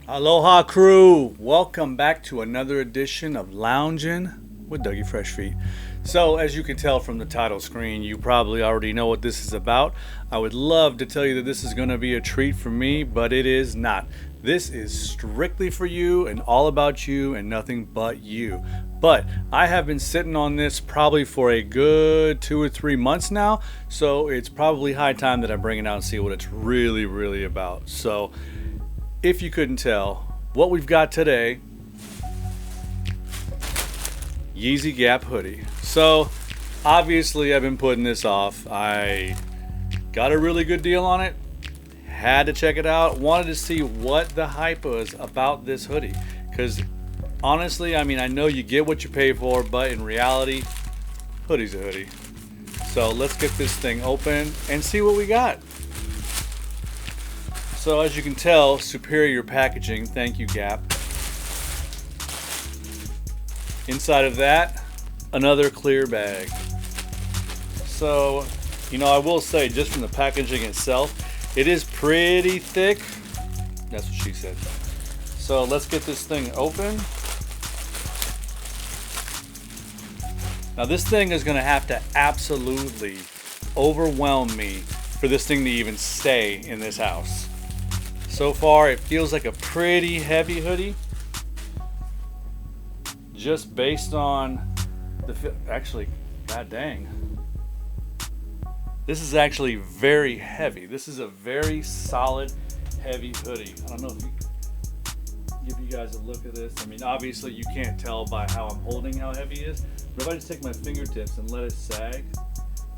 Aloha crew, welcome back to another edition of Loungin' with Dougie Fresh Feet. So as you can tell from the title screen, you probably already know what this is about. I would love to tell you that this is going to be a treat for me, but it is not. This is strictly for you and all about you and nothing but you. But I have been sitting on this probably for a good 2 or 3 months now, so it's probably high time that I bring it out and see what it's really about. So if you couldn't tell, what we've got today, Yeezy Gap Hoodie. So obviously I've been putting this off. I got a really good deal on it, had to check it out, wanted to see what the hype was about this hoodie. Because honestly, I mean, I know you get what you pay for, but in reality, hoodie's a hoodie. So let's get this thing open and see what we got. So as you can tell, superior packaging, thank you Gap. Inside of that, another clear bag. So, you know, I will say just from the packaging itself, it is pretty thick. That's what she said. So let's get this thing open. Now this thing is gonna have to absolutely overwhelm me for this thing to even stay in this house. So far, it feels like a pretty heavy hoodie. Just based on the actually, god dang. This is actually very heavy. This is a very solid, heavy hoodie. I don't know if you give you guys a look at this. I mean, obviously you can't tell by how I'm holding how heavy it is. But if I just take my fingertips and let it sag,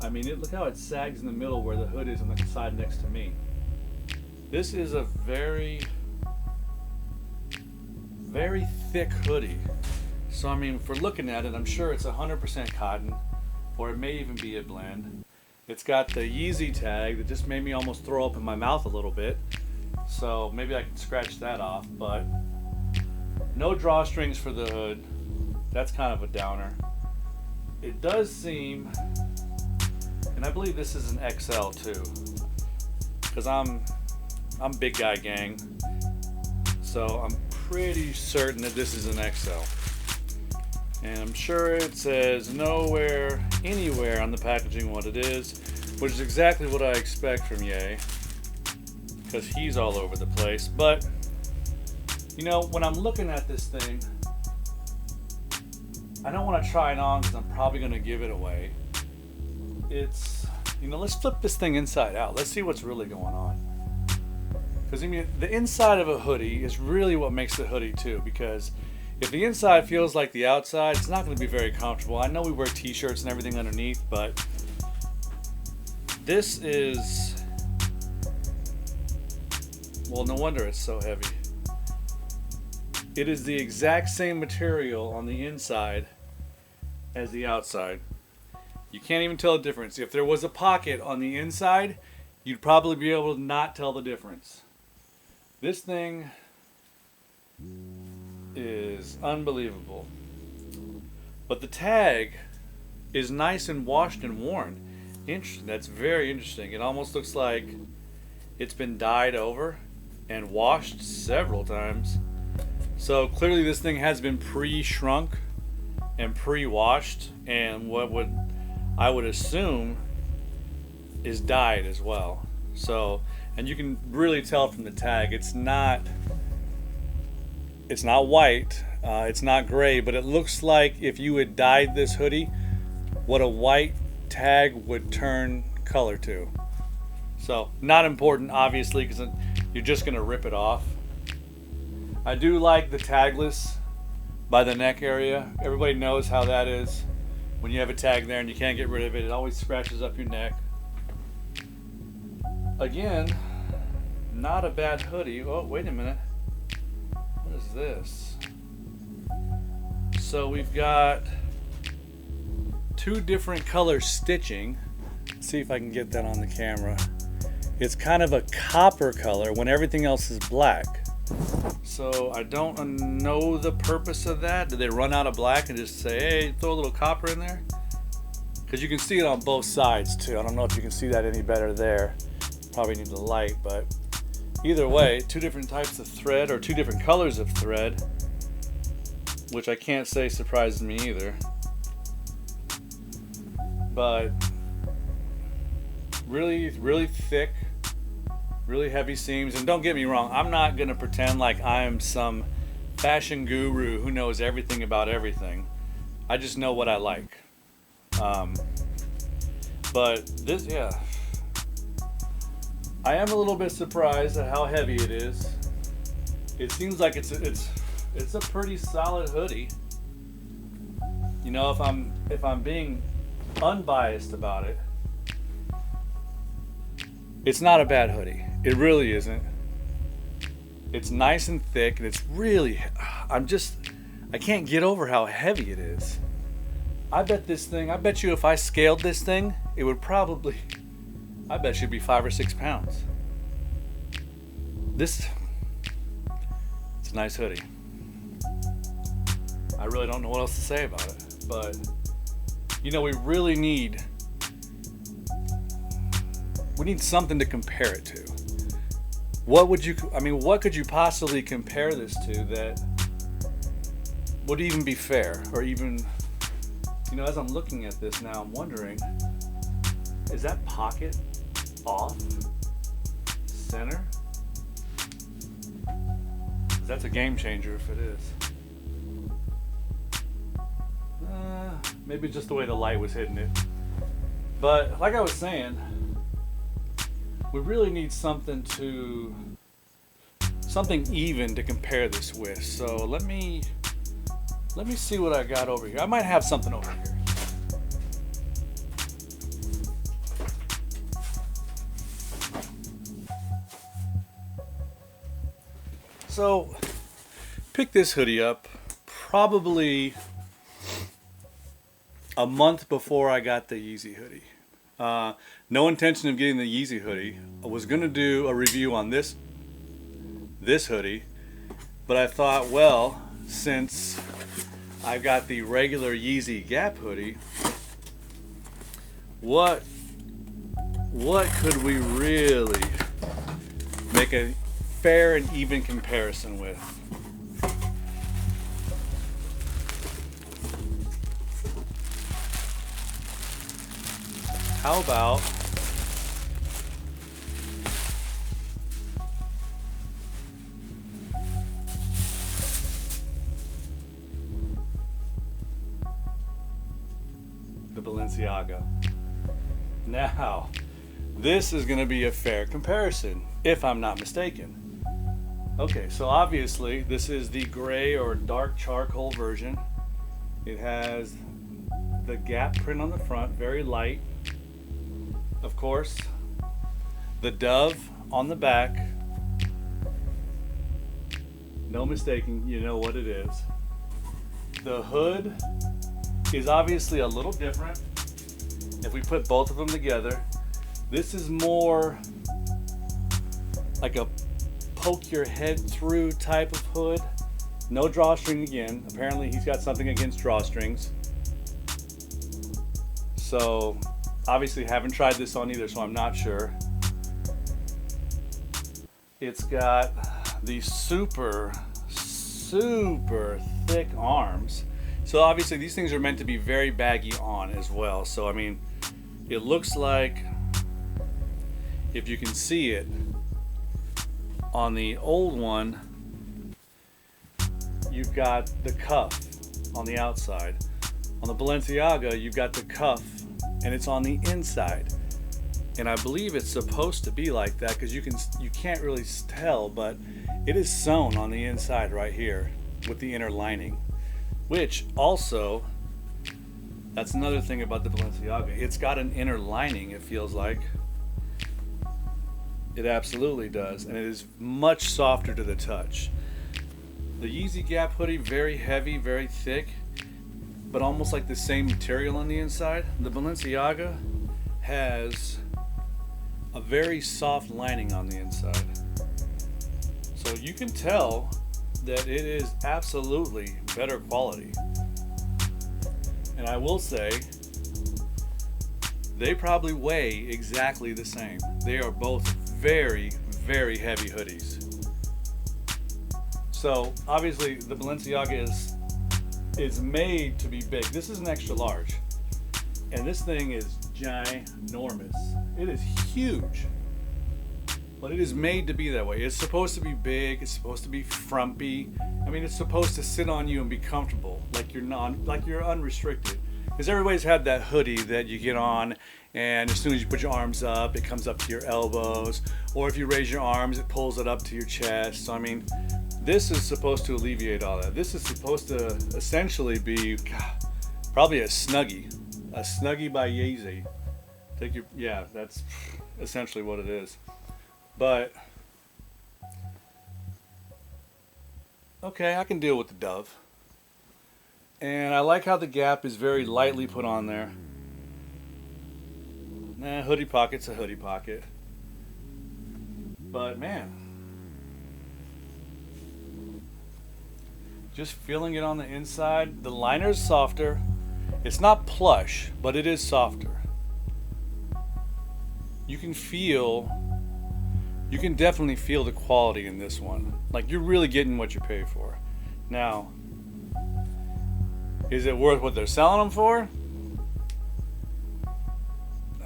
I mean, look how it sags in the middle where the hood is on the side next to me. This is a very thick hoodie. So I mean, if we're looking at it, I'm sure it's 100% cotton, or it may even be a blend. It's got the Yeezy tag that just made me almost throw up in my mouth a little bit. So maybe I can scratch that off, but no drawstrings for the hood. That's kind of a downer. It does seem, and I believe this is an XL too, because I'm big guy gang, so I'm pretty certain that this is an XL. And I'm sure it says nowhere, anywhere on the packaging what it is, which is exactly what I expect from Ye, because he's all over the place. But, you know, when I'm looking at this thing, I don't want to try it on because I'm probably going to give it away. It's, you know, let's flip this thing inside out. Let's see what's really going on. Because I mean, the inside of a hoodie is really what makes the hoodie too, because if the inside feels like the outside, it's not going to be very comfortable. I know we wear t-shirts and everything underneath, but this is, well, no wonder it's so heavy. It is the exact same material on the inside as the outside. You can't even tell the difference. If there was a pocket on the inside, you'd probably be able to not tell the difference. This thing is unbelievable. But the tag is nice and washed and worn. Interesting. That's very interesting. It almost looks like it's been dyed over and washed several times. So clearly this thing has been pre-shrunk and pre-washed, and I would assume is dyed as well. So, and you can really tell from the tag, it's not white, it's not gray, but it looks like if you had dyed this hoodie, what a white tag would turn color to. So, not important, obviously, because you're just going to rip it off. I do like the tagless by the neck area. Everybody knows how that is. When you have a tag there and you can't get rid of it, it always scratches up your neck. Again, not a bad hoodie. Oh, wait a minute. What is this? So we've got two different color stitching. Let's see if I can get that on the camera. It's kind of a copper color when everything else is black. So I don't know the purpose of that. Did they run out of black and just say, hey, throw a little copper in there? Because you can see it on both sides too. I don't know if you can see that any better there. Probably need the light, but Either way, two different types of thread or two different colors of thread, which I can't say surprised me either. But really, really thick, really heavy seams. And don't get me wrong, I'm not gonna pretend like I'm some fashion guru who knows everything about everything. I just know what I like. But this, yeah, I am a little bit surprised at how heavy it is. It seems like it's a pretty solid hoodie. You know, if I'm being unbiased about it, it's not a bad hoodie. It really isn't. It's nice and thick, and it's really, I can't get over how heavy it is. I bet you if I scaled this thing, it would probably, I bet you it'd be 5 or 6 pounds. It's a nice hoodie. I really don't know what else to say about it, but you know, we need something to compare it to. What could you possibly compare this to that would even be fair? Or even, you know, as I'm looking at this now, I'm wondering, is that pocket off center? That's a game changer if it is. Maybe just the way the light was hitting it. But like I was saying, we really need something even to compare this with. So let me see what I got over here. I might have something over here. So picked this hoodie up probably a month before I got the Yeezy hoodie. No intention of getting the Yeezy hoodie. I was gonna do a review on this hoodie, but I thought, well, since I got the regular Yeezy Gap hoodie, what could we really make a fair and even comparison with? How about the Balenciaga? Now, this is going to be a fair comparison, if I'm not mistaken. Okay, so obviously this is the gray or dark charcoal version. It has the Gap print on the front, very light. Of course, the dove on the back. No mistaking, you know what it is. The hood is obviously a little different if we put both of them together. This is more like a poke your head through type of hood. No drawstring again. Apparently he's got something against drawstrings. So obviously haven't tried this on either, so I'm not sure. It's got these super thick arms. So obviously these things are meant to be very baggy on as well. So I mean, it looks like, if you can see it, on the old one, you've got the cuff on the outside. On the Balenciaga, you've got the cuff and it's on the inside. And I believe it's supposed to be like that because you can't really tell, but it is sewn on the inside right here with the inner lining. Which also, that's another thing about the Balenciaga. It's got an inner lining, it feels like. It absolutely does, and it is much softer to the touch. The Yeezy Gap hoodie, very heavy, very thick, but almost like the same material on the inside. The Balenciaga has a very soft lining on the inside. So you can tell that it is absolutely better quality. And I will say, they probably weigh exactly the same. They are both very, very heavy hoodies. So obviously the Balenciaga is made to be big. This is an extra large, and this thing is ginormous. It is huge, but it is made to be that way. It's supposed to be big. It's supposed to be frumpy. I mean, it's supposed to sit on you and be comfortable, like you're unrestricted. Because everybody's had that hoodie that you get on, and as soon as you put your arms up, it comes up to your elbows, or if you raise your arms, it pulls it up to your chest. So I mean, this is supposed to alleviate all that. This is supposed to essentially be probably a Snuggie by Yeezy. Yeah, that's essentially what it is. But okay, I can deal with the Dove. And I like how the Gap is very lightly put on there. Hoodie pocket's a hoodie pocket. But man, just feeling it on the inside. The liner's softer. It's not plush, but it is softer. You can definitely feel the quality in this one. Like, you're really getting what you pay for. Now, is it worth what they're selling them for?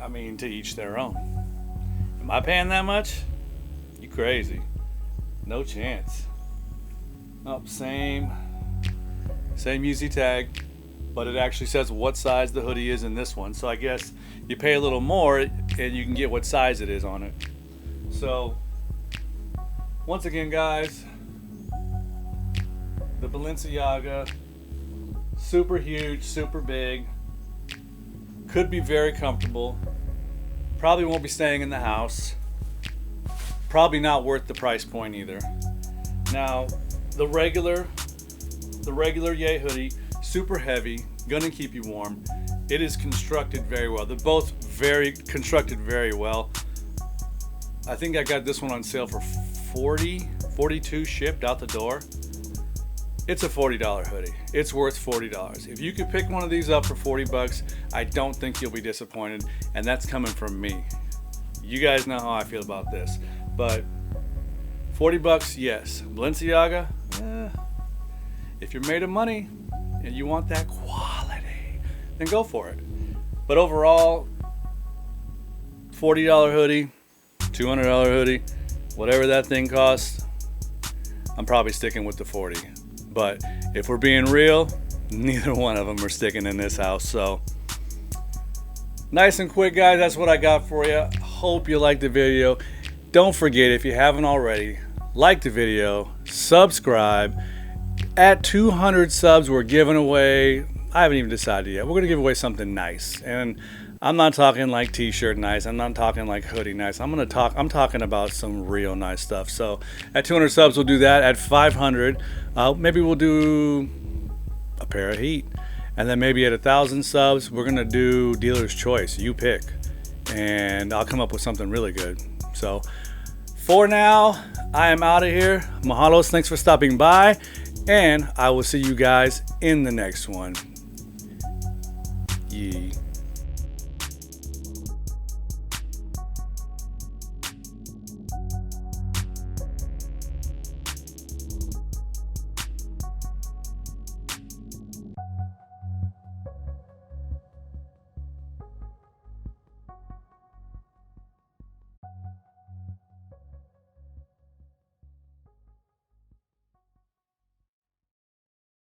I mean, to each their own. Am I paying that much? You crazy. No chance. Oh, same Yeezy tag, but it actually says what size the hoodie is in this one. So I guess you pay a little more and you can get what size it is on it. So once again, guys, the Balenciaga, super huge, super big, could be very comfortable. Probably won't be staying in the house. Probably not worth the price point either. Now, the regular Ye hoodie, super heavy, gonna keep you warm. It is constructed very well. They're both constructed very well. I think I got this one on sale for $42 shipped out the door. It's a $40 hoodie. It's worth $40. If you could pick one of these up for $40, I don't think you'll be disappointed, and that's coming from me. You guys know how I feel about this, but $40, yes. Balenciaga, if you're made of money and you want that quality, then go for it. But overall, $40 hoodie, $200 hoodie, whatever that thing costs, I'm probably sticking with the 40. But if we're being real, neither one of them are sticking in this house. So nice and quick, guys, that's what I got for you. Hope you liked the video. Don't forget, if you haven't already, like the video, subscribe. At 200 subs, we're giving away, I haven't even decided yet, we're going to give away something nice. And I'm not talking like t-shirt nice. I'm not talking like hoodie nice. I'm talking about some real nice stuff. So at 200 subs, we'll do that. At 500, maybe we'll do a pair of Heat. And then maybe at 1,000 subs, we're going to do dealer's choice. You pick. And I'll come up with something really good. So for now, I am out of here. Mahalos, thanks for stopping by. And I will see you guys in the next one. Yee.